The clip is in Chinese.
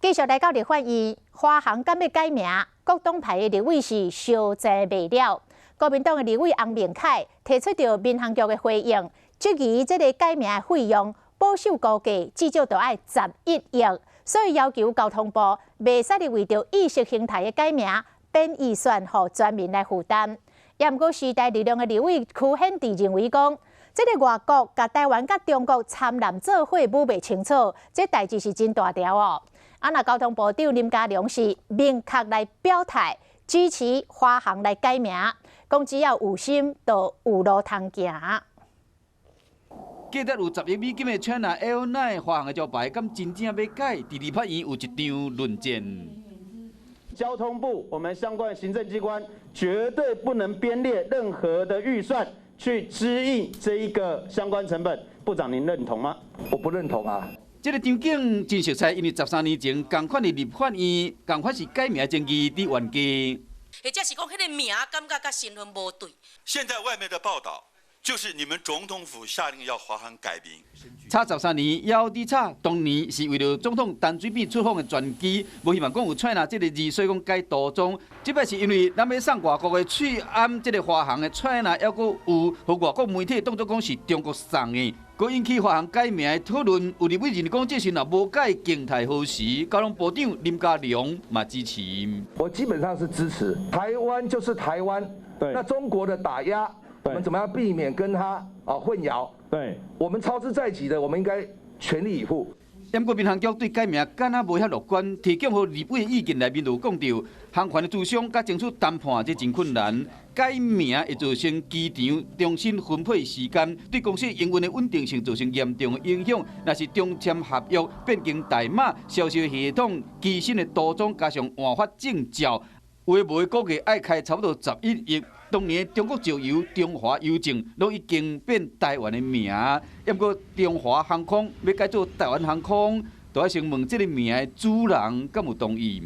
继续来到立法院，华航敢要改名，各党派的立委是相争未了。国民党的立委洪明凯提出着民航局的回应，质疑这个改名的费用保守估计至少就要11亿，所以要求交通部袂使为着意识形态的改名变预算，予全民来负担。也毋过时代力量的立委邱显智认为讲，这个外国甲台湾甲中国参揽做伙舞袂清楚，这代志是真大条哦。那交通部长林佳龙是明确来表态支持华航来改名，讲只要有心，就有路通行。价值有10亿美金的 China Airlines 华航的招牌，敢真正要改？伫立法院有一场论战。交通部我们相关的行政机关绝对不能编列任何的预算去支应这一个相关成本。部长，您认同吗？我不认同啊。这个场景真熟悉，因为13年前同款的立法院，同款是改名的争议伫冤家。或者是讲，迄个名感觉甲身份无对。现在外面的报道就是你们总统府下令要华航改名。差13年，要伫差当年是为了总统陈水扁出访的专机，无希望讲有 China 这个字，所以讲改涂装。即摆是因为咱要送外国的去按这个华航的 China， 还佫有和外国媒体当作讲是中国送的。佫引起华航改名的讨论，有立委认为讲这是若无改经太好时，交通部长林佳龙嘛支持。我基本上是支持，台湾就是台湾，对，那中国的打压，我们怎么样避免跟他混淆？对，我们操之在己的，我们应该全力以赴。不过民航局对改名敢若无遐乐观，提供予立委的意见内面就讲到，航权的主商甲争取谈判这真困难。改名会造成机场重新分配时间，对公司营运的稳定性造成严重的影响。若是中签合约变更代码，销售系统机身的涂装加上换发证照，有的无的估计爱开差不多11亿。当年中国石油、中华邮政都已经变台湾的名，不过中华航空要改做台湾航空，就要先问这个名的主人敢有同意。